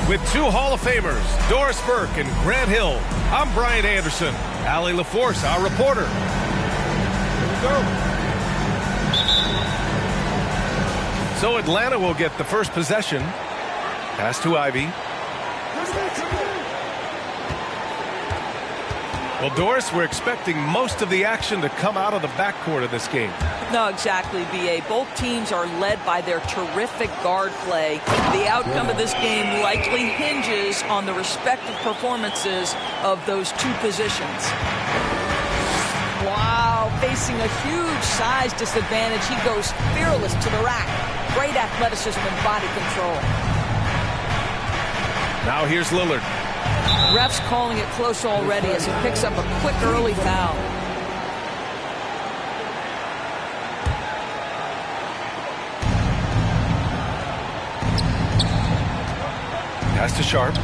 With two Hall of Famers, Doris Burke and Grant Hill, I'm Brian Anderson. Allie LaForce, our reporter. Here we go. So Atlanta will get the first possession. Pass to Ivy. Well, Doris, we're expecting most of the action to come out of the backcourt of this game. No, exactly, B.A. Both teams are led by their terrific guard play. The outcome of this game likely hinges on the respective performances of those two positions. Wow, facing a huge size disadvantage. He goes fearless to the rack. Great athleticism and body control. Now here's Lillard. Ref's calling it close already as he picks up a quick early foul. Pass to Sharp.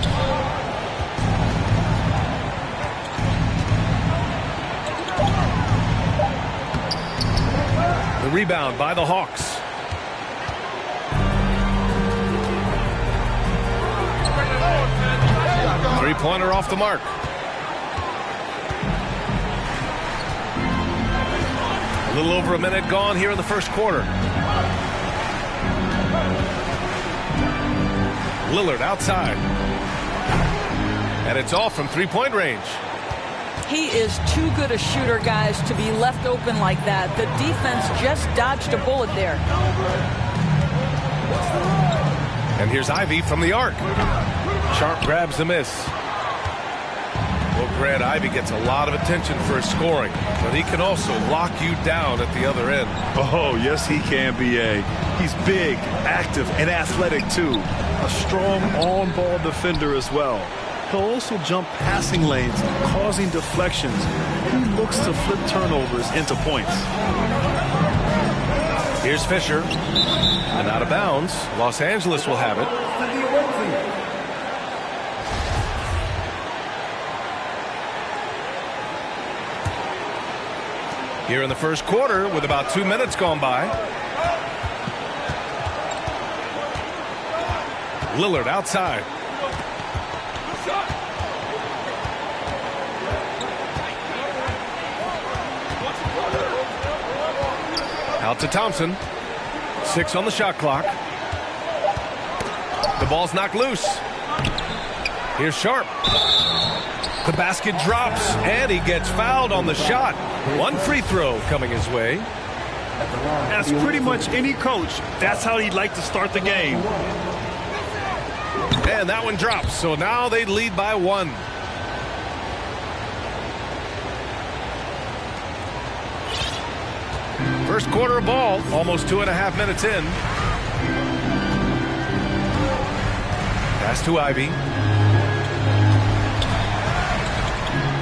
The rebound by the Hawks. Three-pointer off the mark. A little over a minute gone here in the first quarter. Lillard outside. And it's off from three-point range. He is too good a shooter, guys, to be left open like that. The defense just dodged a bullet there. And here's Ivy from the arc. Sharp grabs the miss. Well, Grant, Ivy gets a lot of attention for his scoring, but he can also lock you down at the other end. Oh, yes, he can, B.A. He's big, active, and athletic, too. A strong on-ball defender as well. He'll also jump passing lanes, causing deflections. He looks to flip turnovers into points. Here's Fisher. And out of bounds. Los Angeles will have it. Here in the first quarter with about 2 minutes gone by. Lillard outside. Out to Thompson. 6 on the shot clock. The ball's knocked loose. Here's Sharp. The basket drops, and he gets fouled on the shot. One free throw coming his way. As pretty much any coach, that's how he'd like to start the game. And that one drops, so now they lead by 1. First quarter of ball, almost 2.5 minutes in. Pass to Ivy.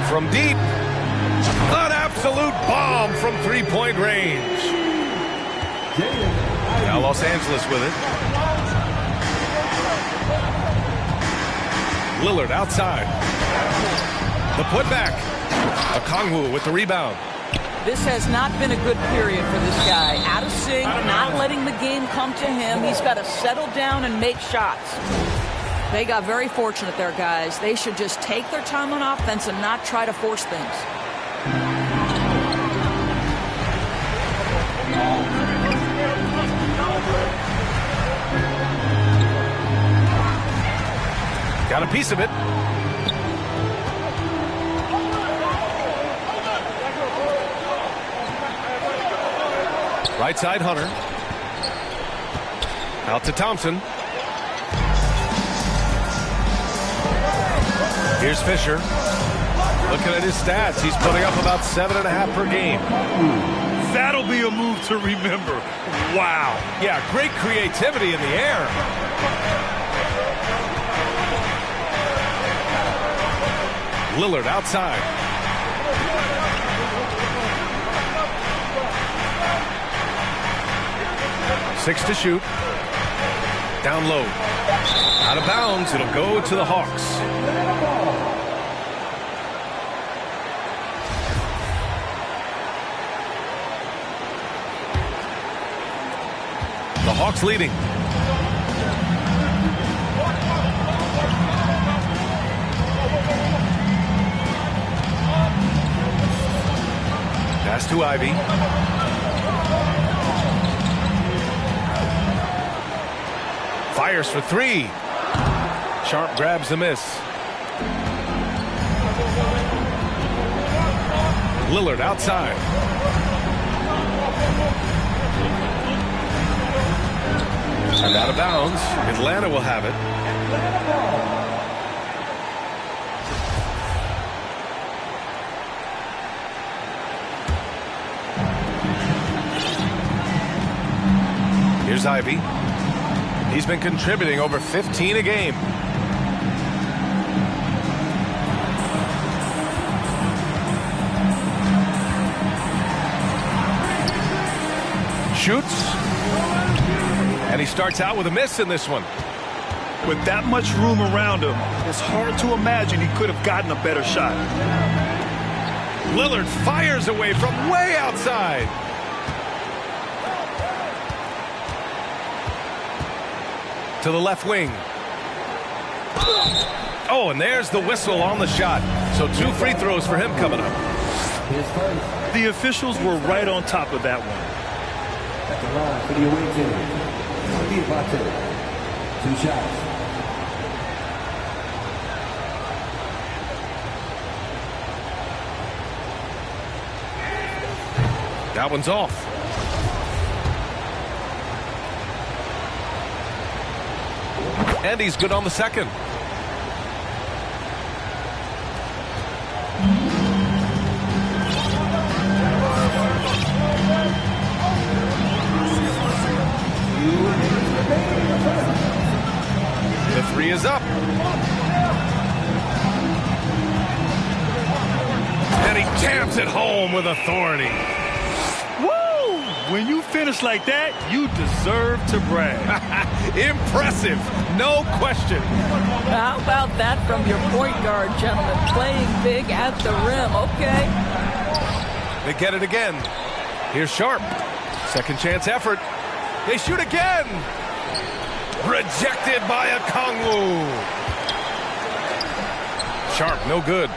From deep. An absolute bomb from three-point range. Now Los Angeles with it. Lillard outside. The putback. Okongwu with the rebound. This has not been a good period for this guy. Out of sync, not letting the game come to him. He's got to settle down and make shots. They got very fortunate there, guys. They should just take their time on offense and not try to force things. Got a piece of it. Right side, Hunter. Out to Thompson. Here's Fisher. Looking at his stats, he's putting up about 7.5 per game. That'll be a move to remember. Wow. Yeah, great creativity in the air. Lillard outside. Six to shoot. Down low. Out of bounds. It'll go to the Hawks. The Hawks leading. Pass to Ivy. Fires for three. Sharp grabs the miss. Lillard outside. And out of bounds. Atlanta will have it. Here's Ivy. He's been contributing over 15 a game. Shoots. And he starts out with a miss in this one. With that much room around him, it's hard to imagine he could have gotten a better shot. Lillard fires away from way outside. To the left wing. Oh, and there's the whistle on the shot. So 2 free throws for him coming up. The officials were right on top of that one. At the line for the away team, 2 shots. That one's off. And he's good on the second. The three is up. And he jams it home with authority. When you finish like that, you deserve to brag. Impressive, no question. How about that from your point guard, gentlemen? Playing big at the rim, okay. They get it again. Here's Sharp. Second chance effort. They shoot again. Rejected by Okongwu. Sharp, no good.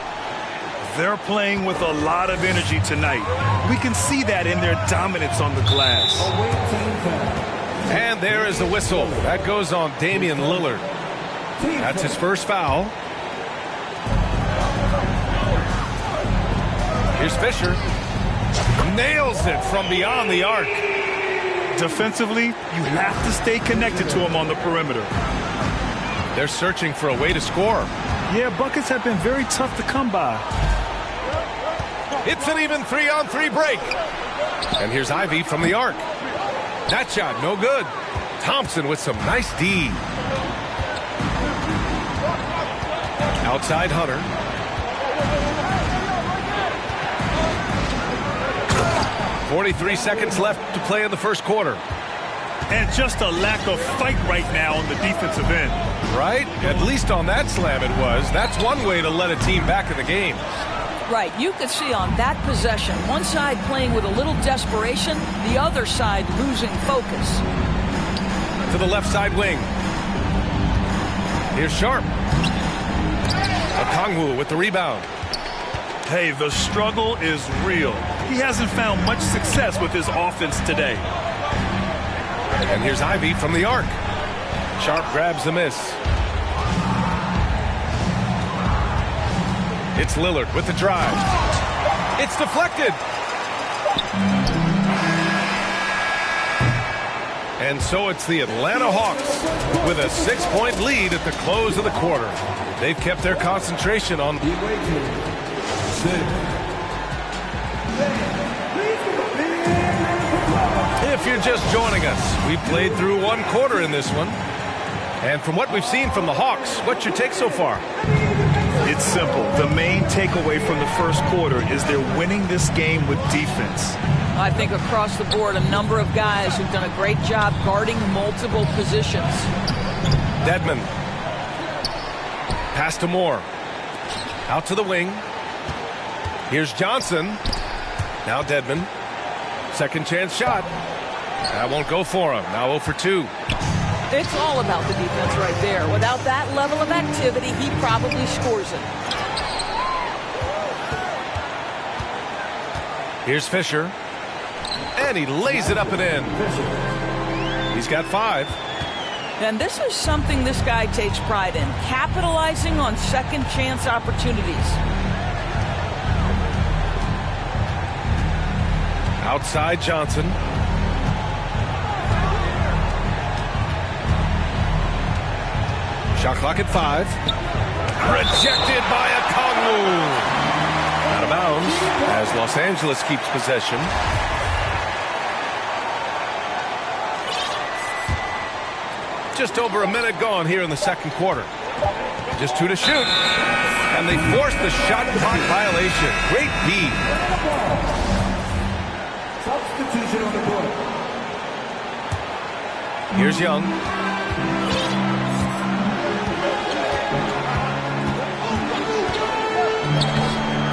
They're playing with a lot of energy tonight. We can see that in their dominance on the glass. And there is the whistle. That goes on Damian Lillard. That's his first foul. Here's Fisher. Nails it from beyond the arc. Defensively, you have to stay connected to him on the perimeter. They're searching for a way to score. Yeah, buckets have been very tough to come by. It's an even 3-on-3 break. And here's Ivy from the arc. That shot, no good. Thompson with some nice D. Outside Hunter. .43 seconds left to play in the first quarter. And just a lack of fight right now on the defensive end. Right? At least on that slam it was. That's one way to let a team back in the game. Right. You could see on that possession, one side playing with a little desperation, the other side losing focus. To the left side wing. Here's Sharp. Okongwu with the rebound. Hey, the struggle is real. He hasn't found much success with his offense today. And here's Ivy from the arc. Sharp grabs the miss. It's Lillard with the drive. It's deflected. And so it's the Atlanta Hawks with a 6-point lead at the close of the quarter. They've kept their concentration on... If you're just joining us, we've played through one quarter in this one. And from what we've seen from the Hawks, what's your take so far? It's simple. The main takeaway from the first quarter is they're winning this game with defense. I think across the board, a number of guys who've done a great job guarding multiple positions. Dedmon. Pass to Moore. Out to the wing. Here's Johnson. Now Dedmon. Second chance shot. That won't go for him. Now 0 for 2. It's all about the defense right there. Without that level of activity, he probably scores it. Here's Fisher. And he lays it up and in. He's got 5. And this is something this guy takes pride in, capitalizing on second chance opportunities. Outside Johnson. Shot clock at 5. Rejected by Okongwu. Out of bounds as Los Angeles keeps possession. Just over a minute gone here in the second quarter. Just 2 to shoot. And they force the shot clock violation. Great D. Substitution on the court. Here's Young.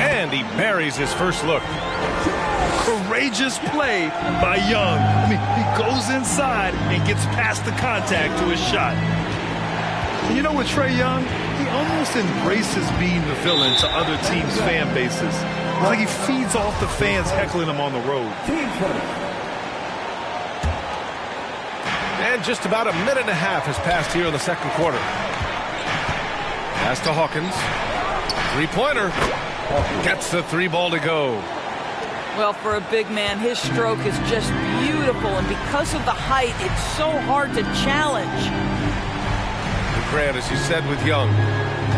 And he buries his first look. Courageous play by Young. I mean, he goes inside and gets past the contact to his shot. And you know what, Trae Young? He almost embraces being the villain to other teams' fan bases. It's like he feeds off the fans heckling him on the road. And just about a minute and a half has passed here in the second quarter. Pass to Hawkins. Three-pointer. Gets the 3 ball to go. Well, for a big man, his stroke is just beautiful, and because of the height, it's so hard to challenge. And Grant, as you said with Young,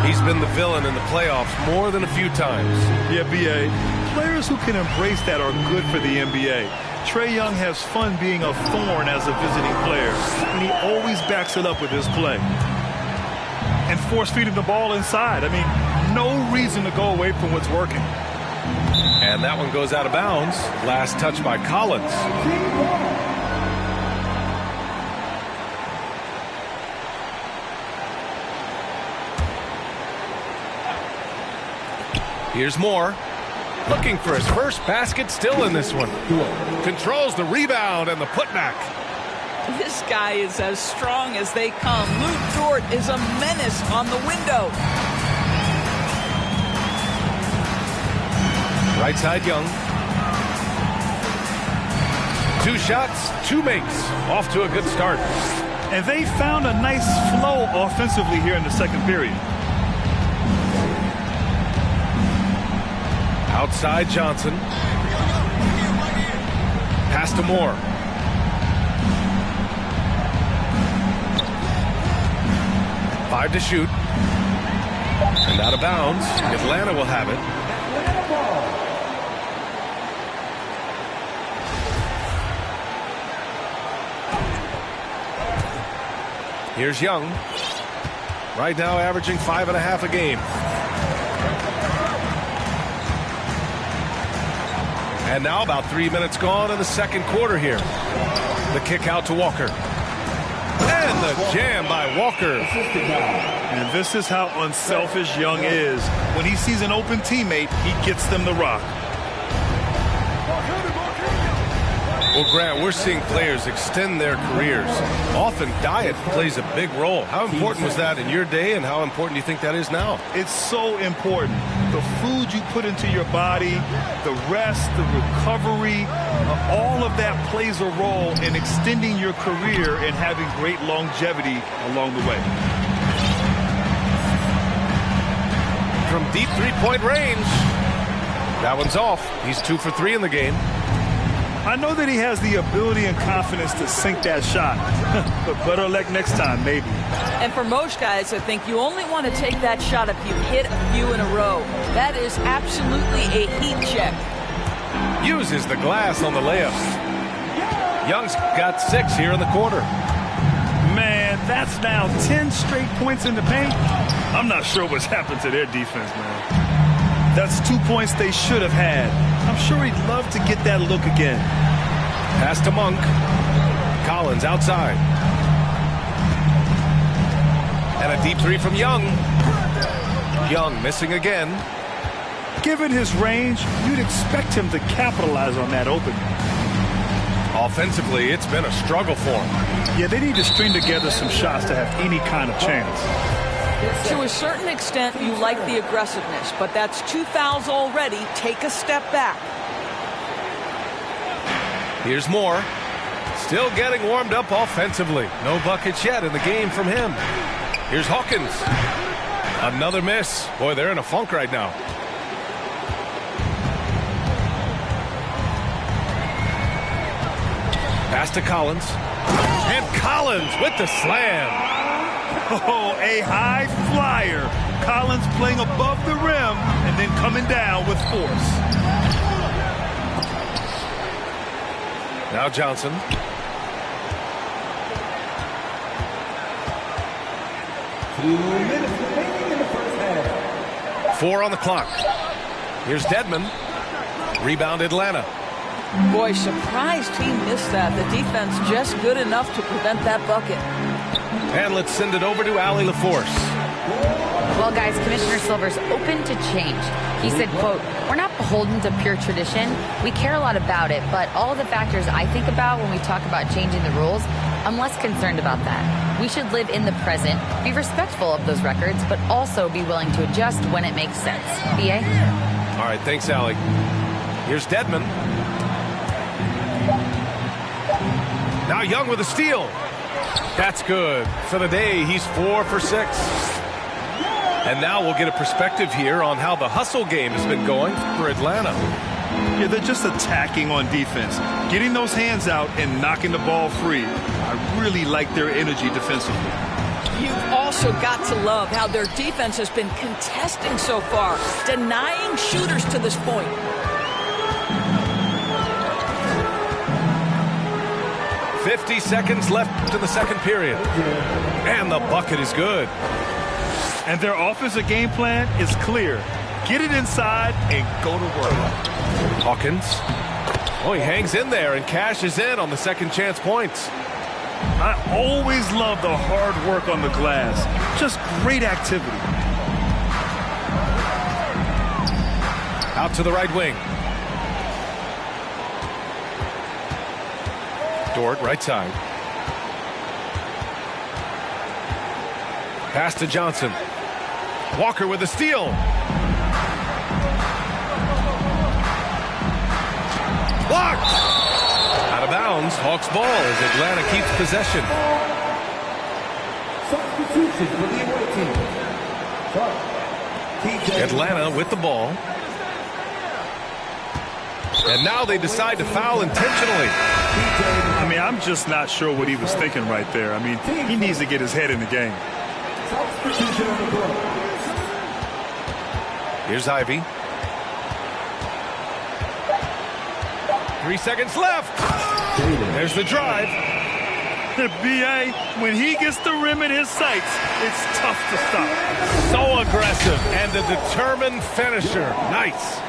he's been the villain in the playoffs more than a few times. Yeah, B.A. Players who can embrace that are good for the NBA. Trae Young has fun being a thorn as a visiting player, and he always backs it up with his play. And force-feeding the ball inside. I mean, no reason to go away from what's working. And that one goes out of bounds. Last touch by Collins. Here's Moore. Looking for his first basket, still in this one. Controls the rebound and the putback. This guy is as strong as they come. Luke Dort is a menace on the window. Right side Young. 2 shots, 2 makes. Off to a good start. And they found a nice flow offensively here in the second period. Outside Johnson. Pass to Moore. Five to shoot. And out of bounds. Atlanta will have it. Here's Young. Right now averaging 5.5 a game. And now about 3 minutes gone in the second quarter here. The kick out to Walker. And the jam by Walker. And this is how unselfish Young is. When he sees an open teammate, he gets them the rock. Well, Grant, we're seeing players extend their careers. Often diet plays a big role. How important was that in your day, and how important do you think that is now? It's so important. The food you put into your body, the rest, the recovery, all of that plays a role in extending your career and having great longevity along the way. From deep three-point range. That one's off. He's 2 for 3 in the game. I know that he has the ability and confidence to sink that shot, but better luck next time, maybe. And for most guys, I think you only want to take that shot if you've hit a few in a row. That is absolutely a heat check. Uses the glass on the layup. Young's got 6 here in the quarter. Man, that's now 10 straight points in the paint. I'm not sure what's happened to their defense, man. That's 2 points they should have had. I'm sure he'd love to get that look again. Pass to Monk. Collins outside. And a deep three from Young. Young missing again. Given his range, you'd expect him to capitalize on that opening. Offensively, it's been a struggle for him. Yeah, they need to string together some shots to have any kind of chance. To a certain extent, you like the aggressiveness, but that's 2 fouls already. Take a step back. Here's Moore. Still getting warmed up offensively. No buckets yet in the game from him. Here's Hawkins. Another miss. Boy, they're in a funk right now. Pass to Collins. And Collins with the slam. Oh, a high flyer. Collins playing above the rim and then coming down with force. Now Johnson. Four on the clock. Here's Dedmon. Rebound Atlanta. Boy, surprised he missed that. The defense just good enough to prevent that bucket. And let's send it over to Allie LaForce. Well, guys, Commissioner Silver's open to change. He said, quote, "We're not beholden to pure tradition. We care a lot about it, but all the factors I think about when we talk about changing the rules, I'm less concerned about that. We should live in the present, be respectful of those records, but also be willing to adjust when it makes sense." B.A.? All right, thanks, Allie. Here's Dedmon. Now Young with a steal. That's good. For the day, he's 4 for 6. And now we'll get a perspective here on how the hustle game has been going for Atlanta. Yeah, they're just attacking on defense, getting those hands out and knocking the ball free. I really like their energy defensively. You've also got to love how their defense has been contesting so far, denying shooters to this point. .50 seconds left to the second period. And the bucket is good. And their offensive game plan is clear. Get it inside and go to work. Hawkins. Oh, he hangs in there and cashes in on the second chance points. I always love the hard work on the glass. Just great activity. Out to the right wing. Dort, right side. Pass to Johnson. Walker with a steal. Blocked. Out of bounds. Hawks ball as Atlanta keeps possession. Substitution for the away team. Atlanta with the ball. And now they decide to foul intentionally. I mean, I'm just not sure what he was thinking right there. I mean, he needs to get his head in the game. Substitution on the court. Here's Ivy. 3 seconds left. There's the drive. The BA, when he gets the rim in his sights, it's tough to stop. So aggressive and a determined finisher. Nice.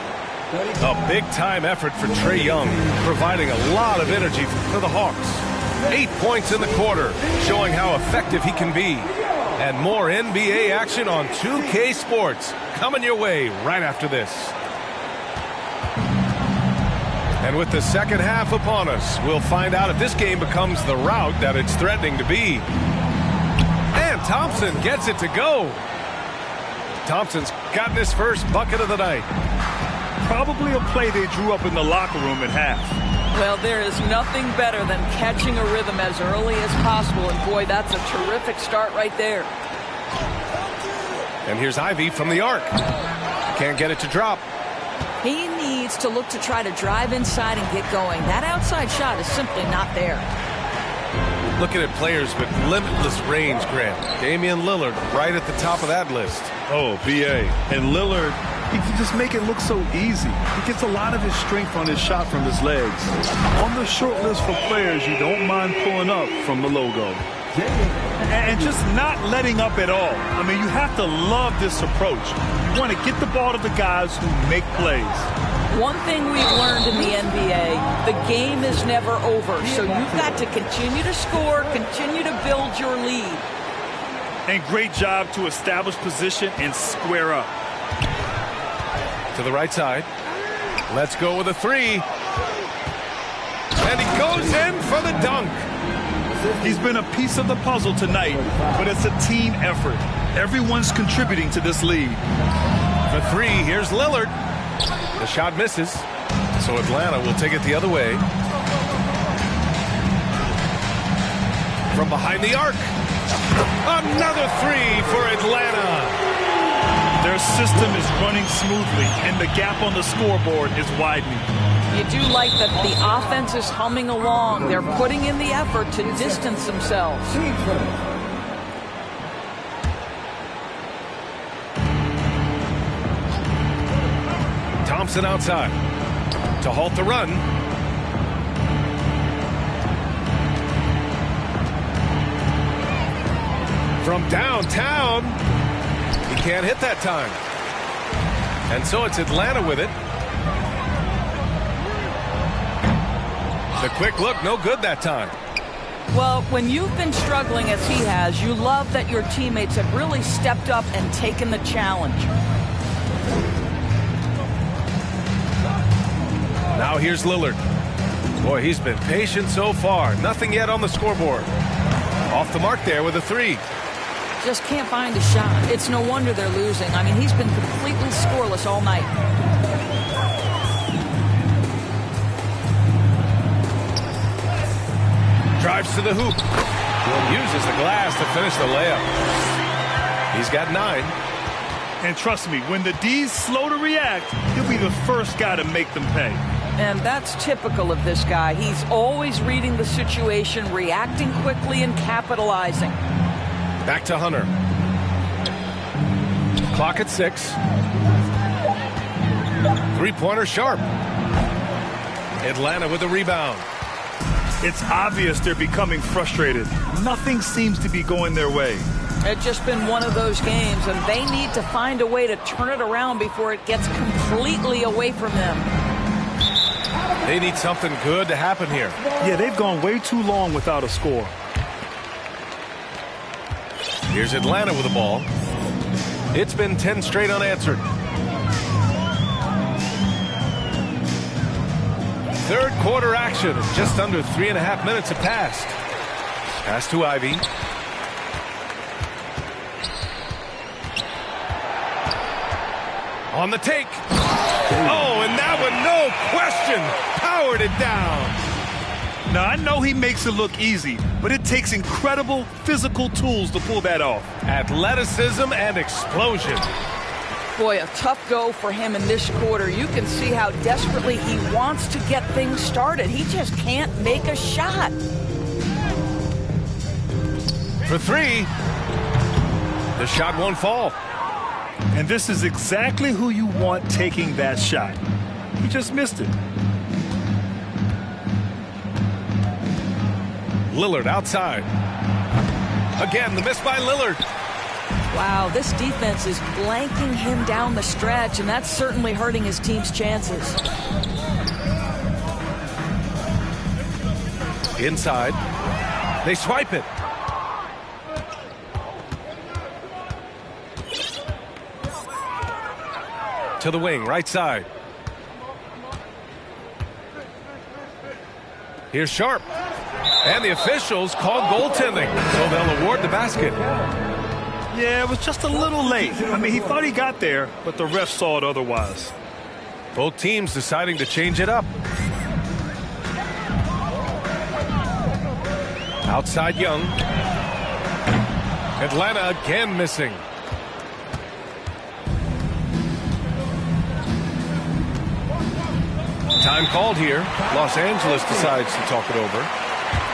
A big-time effort for Trae Young, providing a lot of energy for the Hawks. 8 points in the quarter, showing how effective he can be. And more NBA action on 2K Sports coming your way right after this. And with the second half upon us, we'll find out if this game becomes the rout that it's threatening to be. And Thompson gets it to go. Thompson's gotten his first bucket of the night. Probably a play they drew up in the locker room at half. Well, there is nothing better than catching a rhythm as early as possible. And boy, that's a terrific start right there. And here's Ivy from the arc. Can't get it to drop. He needs to look to try to drive inside and get going. That outside shot is simply not there. Looking at players with limitless range, Grant. Damian Lillard right at the top of that list. Oh, BA. And Lillard, he can just make it look so easy. He gets a lot of his strength on his shot from his legs. On the short list for players you don't mind pulling up from the logo. And just not letting up at all. I mean, you have to love this approach. You want to get the ball to the guys who make plays. One thing we've learned in the NBA, the game is never over. So you've got to continue to score, continue to build your lead. And great job to establish position and square up. To the right side. Let's go with a three. And he goes in for the dunk. He's been a piece of the puzzle tonight, but it's a team effort. Everyone's contributing to this lead. For three, here's Lillard. The shot misses, so Atlanta will take it the other way. From behind the arc. Another three for Atlanta. Their system is running smoothly, and the gap on the scoreboard is widening. You do like that the offense is humming along. They're putting in the effort to distance themselves. Thompson outside to halt the run. From downtown, he can't hit that time. And so it's Atlanta with it. The quick look, no good that time. Well, when you've been struggling as he has, you love that your teammates have really stepped up and taken the challenge. Now here's Lillard. Boy, he's been patient so far. Nothing yet on the scoreboard. Off the mark there with a three. Just can't find a shot. It's no wonder they're losing. I mean, he's been completely scoreless all night. Drives to the hoop. Uses the glass to finish the layup. He's got 9. And trust me, when the D's slow to react, he'll be the first guy to make them pay. And that's typical of this guy. He's always reading the situation, reacting quickly, and capitalizing. Back to Hunter. Clock at 6. Three-pointer sharp. Atlanta with the rebound. It's obvious they're becoming frustrated. Nothing seems to be going their way. It's just been one of those games, and they need to find a way to turn it around before it gets completely away from them. They need something good to happen here. Yeah, they've gone way too long without a score. Here's Atlanta with the ball. It's been 10 straight unanswered. Third quarter action. Just under 3.5 minutes have passed. Pass to Ivy. On the take. Oh, and that one, no question, powered it down. Now, I know he makes it look easy, but it takes incredible physical tools to pull that off. Athleticism and explosion. Boy, a tough go for him in this quarter. You can see how desperately he wants to get things started. He just can't make a shot. For three. The shot won't fall. And this is exactly who you want taking that shot. He just missed it. Lillard outside. Again, the miss by Lillard. Wow, this defense is blanking him down the stretch, and that's certainly hurting his team's chances. Inside. They swipe it. To the wing, right side. Here's Sharp. And the officials called goaltending, so they'll award the basket. Yeah, it was just a little late. I mean, he thought he got there, but the ref saw it otherwise. Both teams deciding to change it up. Outside Young. Atlanta again missing. Time called here. Los Angeles decides to talk it over.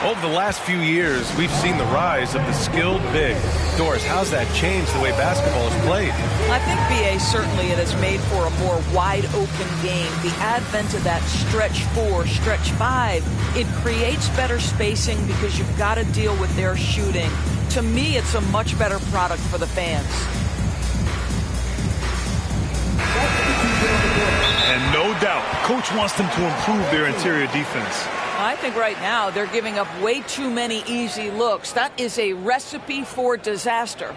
Over the last few years, we've seen the rise of the skilled big. Doris, how's that changed the way basketball is played? I think, BA, certainly it has made for a more wide-open game. The advent of that stretch 4, stretch 5, it creates better spacing because you've got to deal with their shooting. To me, it's a much better product for the fans. And no doubt, coach wants them to improve their interior defense. I think right now they're giving up way too many easy looks. That is a recipe for disaster.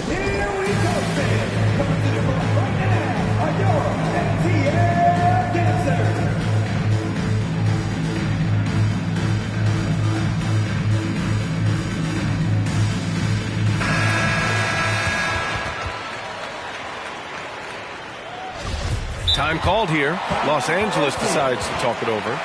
Here we go, fans. Coming to the front right now are your NTL dancers. Time called here. Los Angeles decides to talk it over.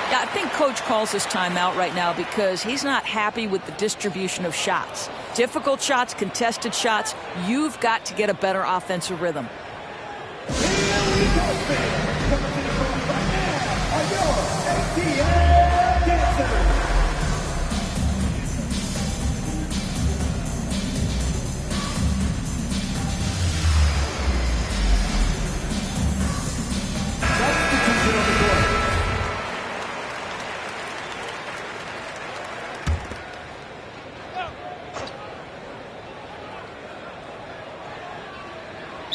Yeah, I think Coach calls this timeout right now because he's not happy with the distribution of shots. Difficult shots, contested shots. You've got to get a better offensive rhythm. Here we go, fans. Coming to the front right now are your NTL dancers. Substitution on the court.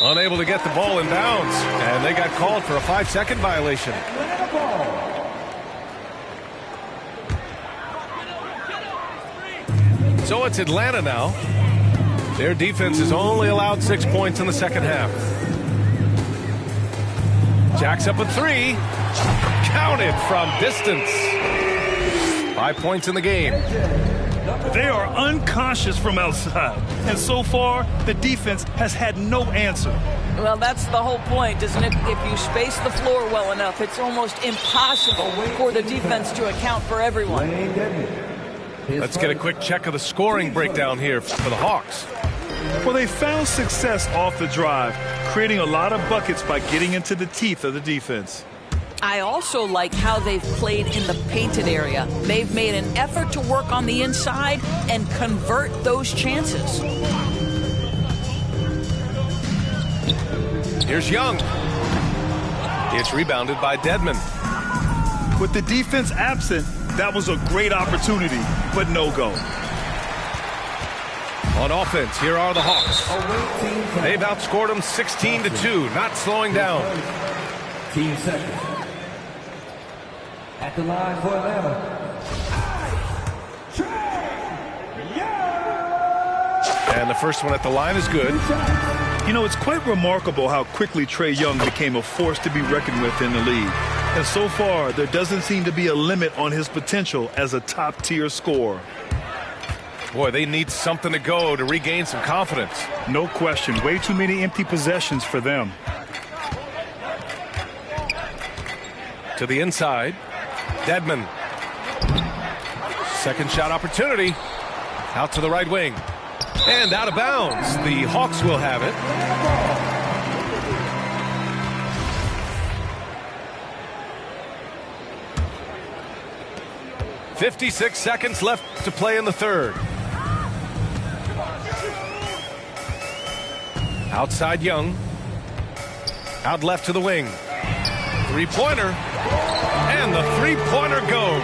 Unable to get the ball in bounds, and they got called for a 5-second violation. Atlanta ball. So it's Atlanta now. Their defense has only allowed 6 points in the second half. Jacks up a 3. Counted from distance. 5 points in the game. They are unconscious from outside, and so far, the defense has had no answer. Well, that's the whole point, isn't it? If you space the floor well enough, it's almost impossible for the defense to account for everyone. Let's get a quick check of the scoring breakdown here for the Hawks. Well, they found success off the drive, creating a lot of buckets by getting into the teeth of the defense. I also like how they've played in the painted area. They've made an effort to work on the inside and convert those chances. Here's Young. It's rebounded by Dedmon. With the defense absent, that was a great opportunity, but no go. On offense, here are the Hawks. They've outscored them 16-2, not slowing down. Team seconds. At the line for Atlanta. And the first one at the line is good. You know, it's quite remarkable how quickly Trae Young became a force to be reckoned with in the league. And so far, there doesn't seem to be a limit on his potential as a top-tier scorer. Boy, they need something to go to regain some confidence. No question. Way too many empty possessions for them. To the inside. Dedmon. Second shot opportunity. Out to the right wing. And out of bounds. The Hawks will have it. 56 seconds left to play in the third. Outside Young. Out left to the wing. Three-pointer. And the three-pointer goes.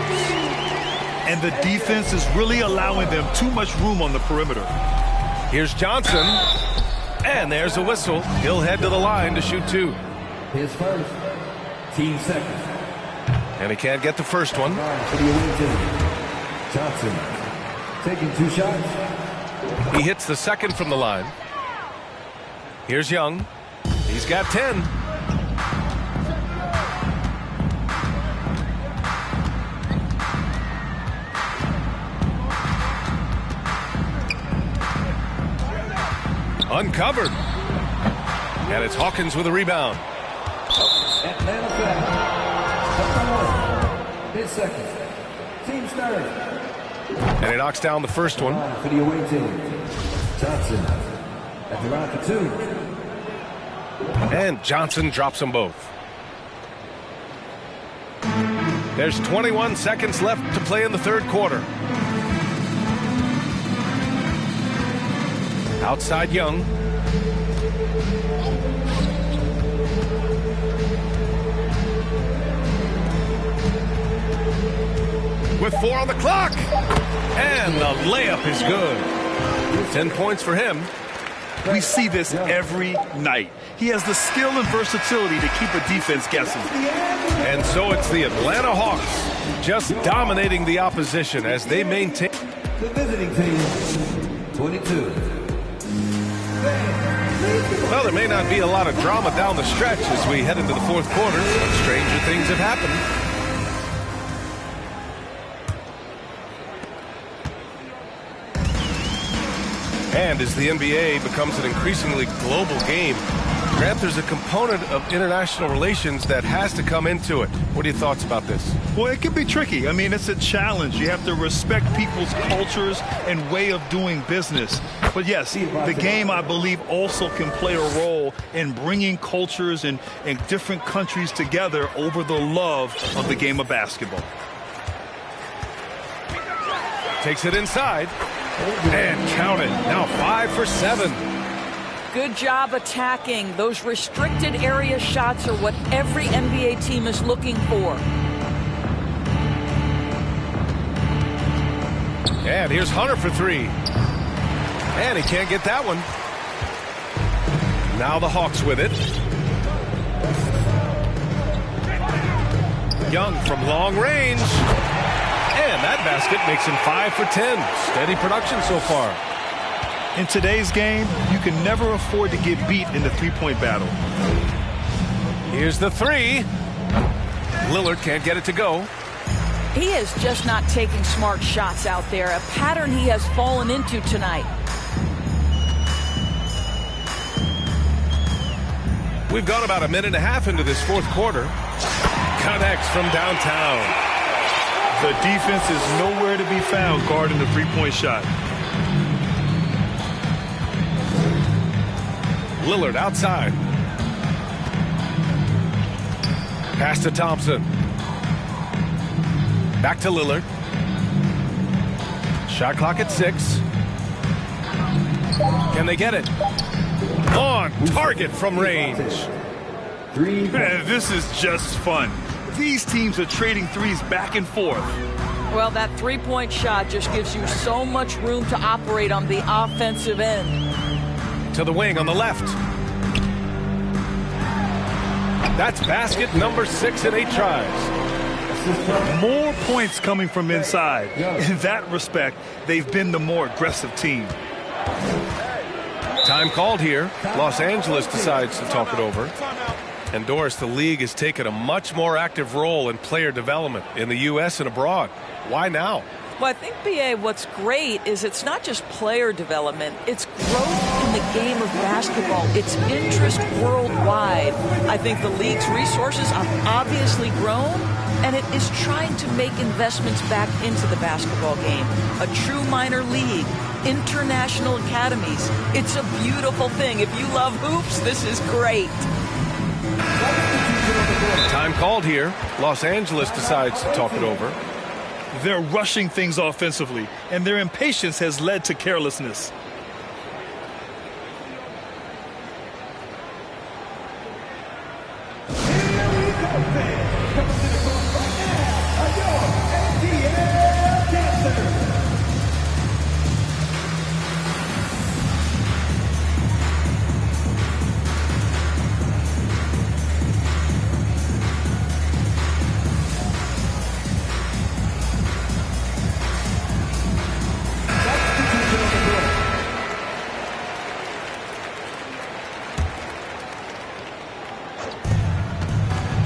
And the defense is really allowing them too much room on the perimeter. Here's Johnson. And there's a whistle. He'll head to the line to shoot two. His first. Team second. And he can't get the first one. For the away team. Johnson taking 2 shots. He hits the second from the line. Here's Young. He's got 10. Uncovered. And it's Hawkins with a rebound. Atlanta foul. His second. Team's third. And he knocks down the first one. For the away team. Johnson at the line for 2. And Johnson drops them both. There's 21 seconds left to play in the third quarter. Outside Young. With 4 on the clock. And the layup is good. 10 points for him. We see this every night. He has the skill and versatility to keep a defense guessing. And so it's the Atlanta Hawks just dominating the opposition as they maintain. The visiting team, 22. Well, there may not be a lot of drama down the stretch as we head into the fourth quarter, but stranger things have happened. And as the NBA becomes an increasingly global game, Grant, there's a component of international relations that has to come into it. What are your thoughts about this? Well, it can be tricky. I mean, it's a challenge. You have to respect people's cultures and way of doing business. But yes, the game, I believe, also can play a role in bringing cultures and different countries together over the love of the game of basketball. Takes it inside. And count it. Now 5 for 7. Good job attacking. Those restricted area shots are what every NBA team is looking for. And here's Hunter for 3. And he can't get that one. Now the Hawks with it. Young from long range. And that basket makes him 5 for 10. Steady production so far. In today's game, you can never afford to get beat in the three-point battle. Here's the 3. Lillard can't get it to go. He is just not taking smart shots out there, a pattern he has fallen into tonight. We've gone about a minute and a half into this fourth quarter. Connects from downtown. The defense is nowhere to be found guarding the three-point shot. Lillard outside. Pass to Thompson. Back to Lillard. Shot clock at 6. Can they get it? On target from range. Man, this is just fun. These teams are trading threes back and forth. Well, that three-point shot just gives you so much room to operate on the offensive end. To the wing on the left. That's basket number 6 in 8 tries. More points coming from inside. In that respect, they've been the more aggressive team. Time called here. Los Angeles decides to talk it over. And Doris, the league has taken a much more active role in player development in the U.S. and abroad. Why now? Well, I think, B.A., what's great is it's not just player development. It's growth in the game of basketball. It's interest worldwide. I think the league's resources have obviously grown, and it is trying to make investments back into the basketball game. A true minor league, international academies. It's a beautiful thing. If you love hoops, this is great. Time called here. Los Angeles decides to talk it over. They're rushing things offensively, and their impatience has led to carelessness.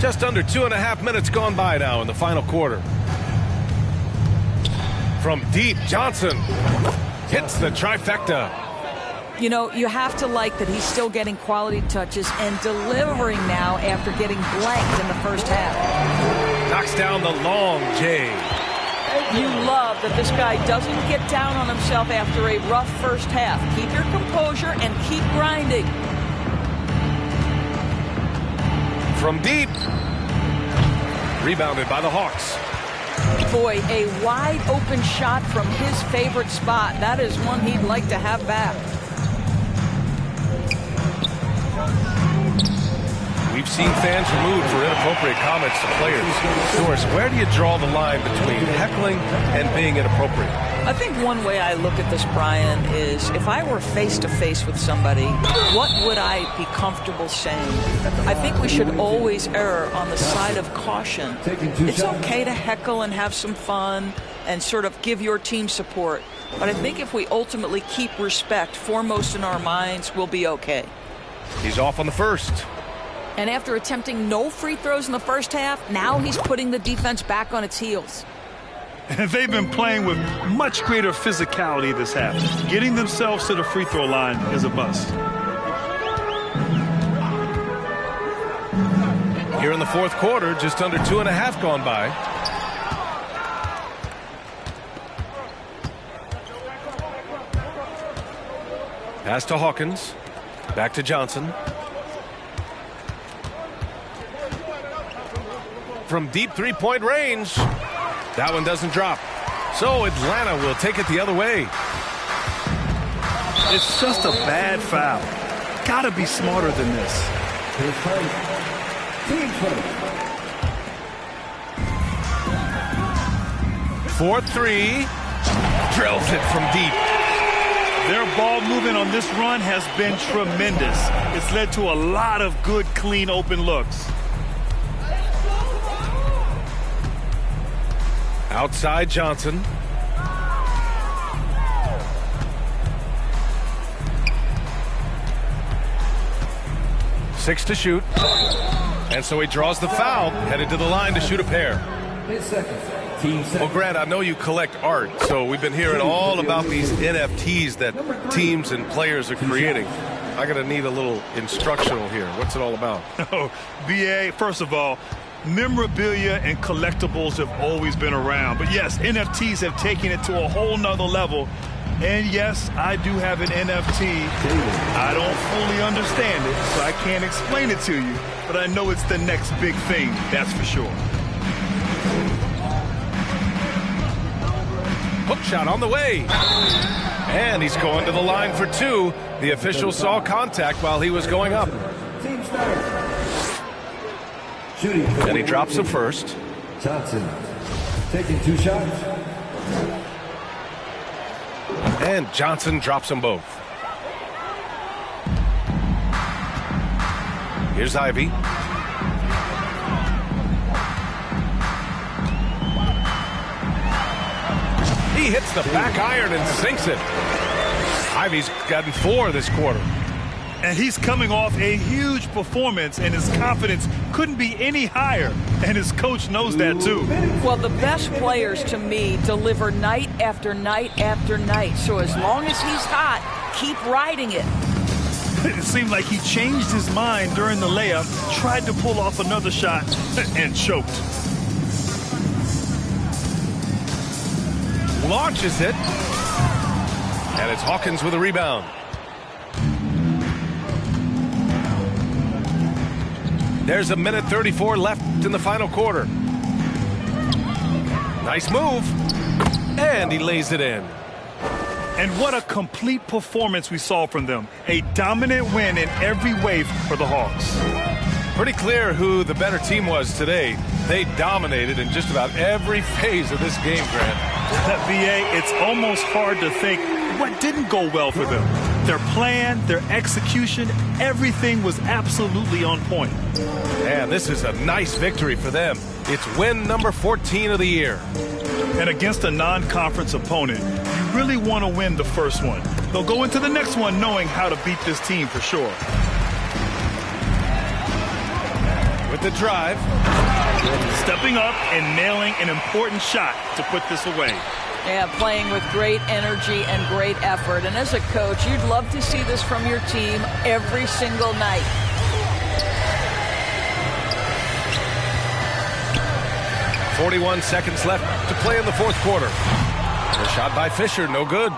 Just under 2.5 minutes gone by now in the final quarter. From deep, Johnson hits the trifecta. You know, you have to like that he's still getting quality touches and delivering now after getting blanked in the first half. Knocks down the long J. You love that this guy doesn't get down on himself after a rough first half. Keep your composure and keep grinding. From deep. Rebounded by the Hawks. Boy, a wide open shot from his favorite spot. That is one he'd like to have back. We've seen fans removed for inappropriate comments to players. Doris, where do you draw the line between heckling and being inappropriate? I think one way I look at this, Brian, is if I were face-to-face with somebody, what would I be comfortable saying? I think we should always err on the side of caution. It's okay to heckle and have some fun and sort of give your team support. But I think if we ultimately keep respect foremost in our minds, we'll be okay. He's off on the first. And after attempting no free throws in the first half, now he's putting the defense back on its heels. They've been playing with much greater physicality this half. Getting themselves to the free throw line is a must. Here in the fourth quarter, just under 2.5 gone by. Pass to Hawkins. Back to Johnson. From deep three-point range. That one doesn't drop. So Atlanta will take it the other way. It's just a bad foul. Gotta be smarter than this. Team first. 4-3. Drills it from deep. Their ball movement on this run has been tremendous. It's led to a lot of good, clean, open looks. Outside Johnson. Six to shoot. And so he draws the foul, headed to the line to shoot a pair. Well, Grant, I know you collect art, so we've been hearing all about these NFTs that teams and players are creating. I'm going to need a little instructional here. What's it all about? Oh, BA, first of all, memorabilia and collectibles have always been around. But yes, NFTs have taken it to a whole nother level. And yes, I do have an NFT. I don't fully understand it, so I can't explain it to you. But I know it's the next big thing, that's for sure. Hook shot on the way. And he's going to the line for two. The official saw contact while he was going up. And he drops him first. Johnson taking two shots. And Johnson drops them both. Here's Ivy. He hits the back iron and sinks it. Ivy's gotten 4 this quarter. And he's coming off a huge performance, and his confidence couldn't be any higher. And his coach knows that, too. Well, the best players, to me, deliver night after night after night. So as long as he's hot, keep riding it. It seemed like he changed his mind during the layup, tried to pull off another shot, and choked. Launches it. And it's Hawkins with a rebound. There's a minute 34 left in the final quarter. Nice move. And he lays it in. And what a complete performance we saw from them. A dominant win in every way for the Hawks. Pretty clear who the better team was today. They dominated in just about every phase of this game, Grant. VA, it's almost hard to think what didn't go well for them. Their plan, their execution, everything was absolutely on point. And this is a nice victory for them. It's win number 14 of the year. And against a non-conference opponent, you really want to win the first one. They'll go into the next one knowing how to beat this team for sure. With the drive. Stepping up and nailing an important shot to put this away. Yeah, playing with great energy and great effort. And as a coach, you'd love to see this from your team every single night. .41 seconds left to play in the fourth quarter. The shot by Fisher, no good.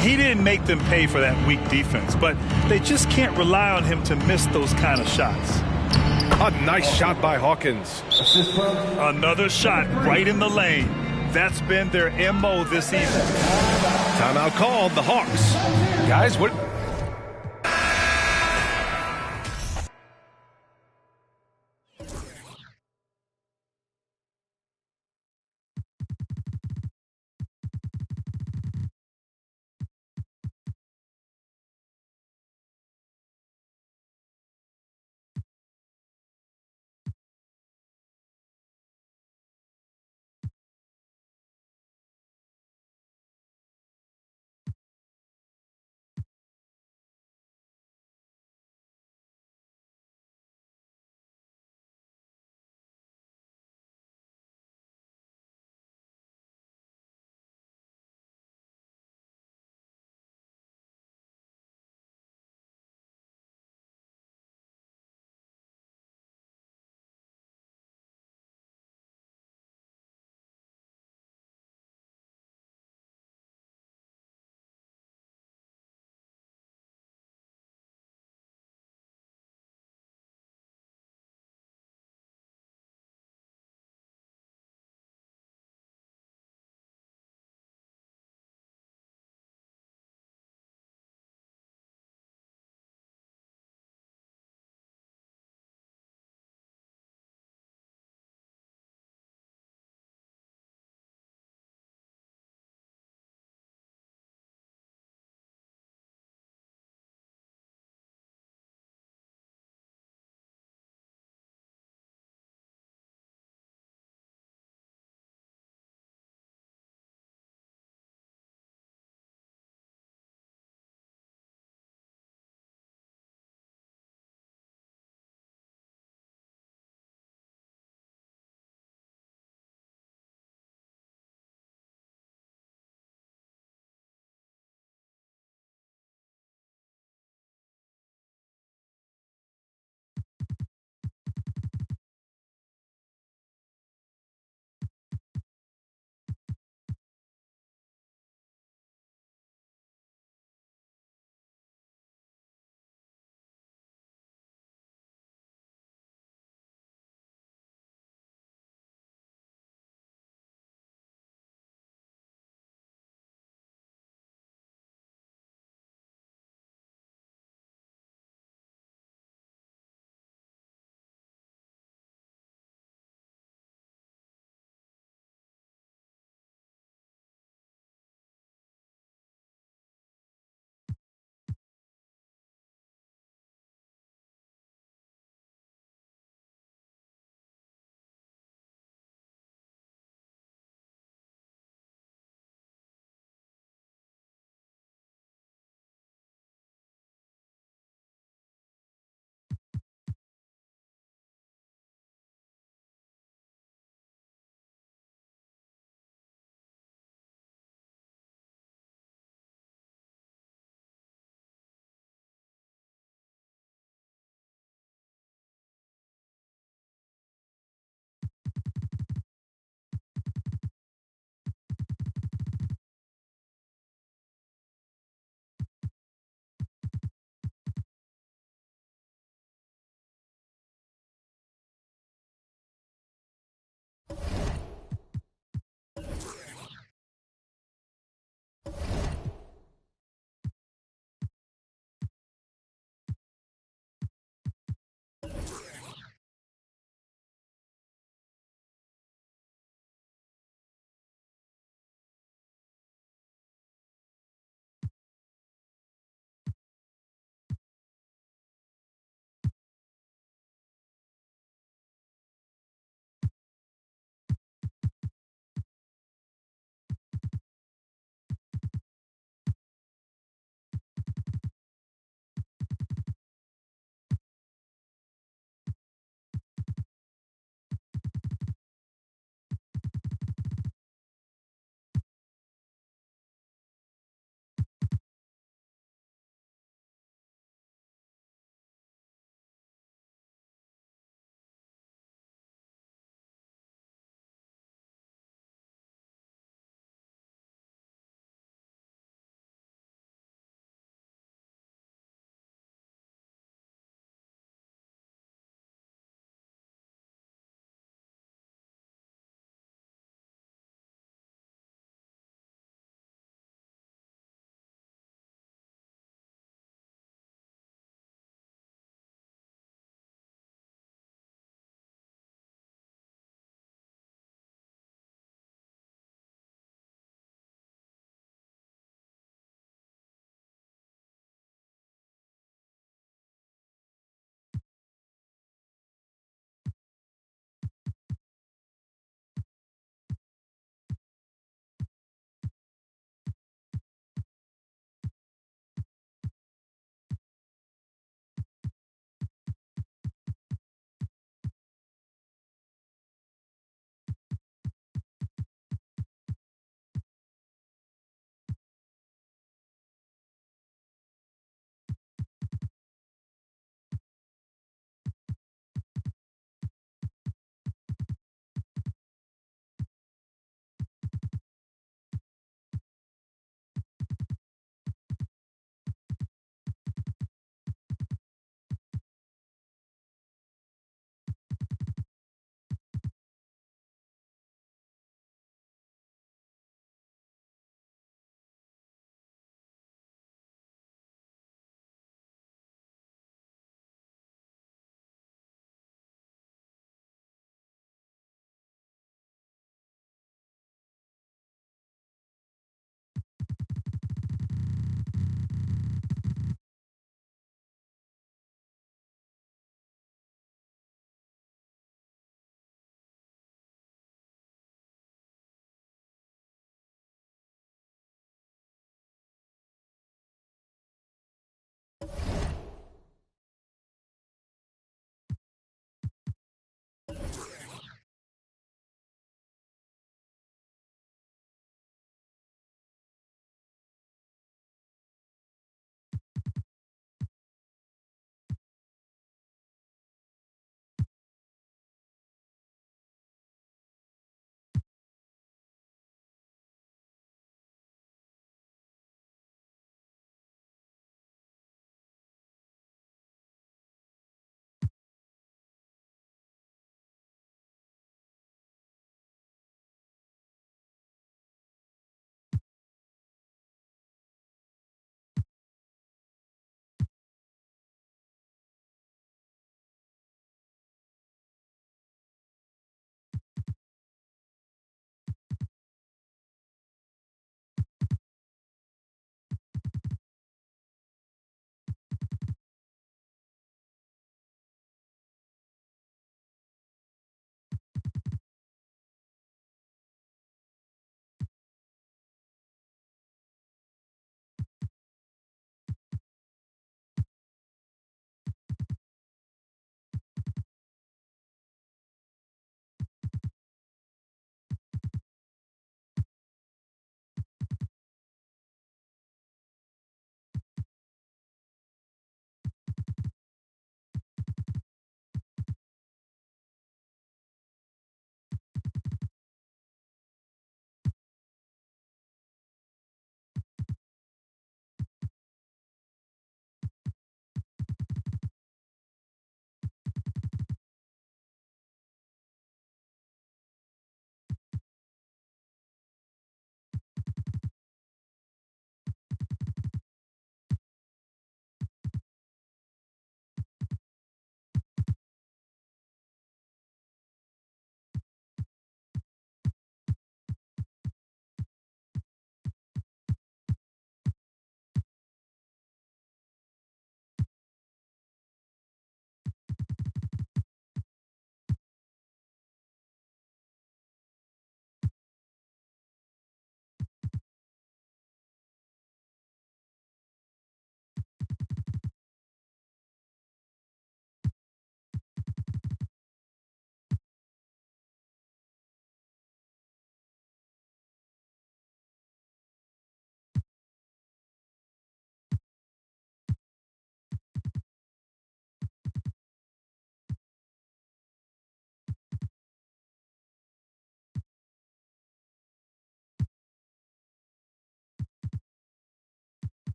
He didn't make them pay for that weak defense, but they just can't rely on him to miss those kind of shots. A nice shot by Hawkins. Another shot right in the lane. That's been their MO this season. Timeout called, the Hawks. Guys, what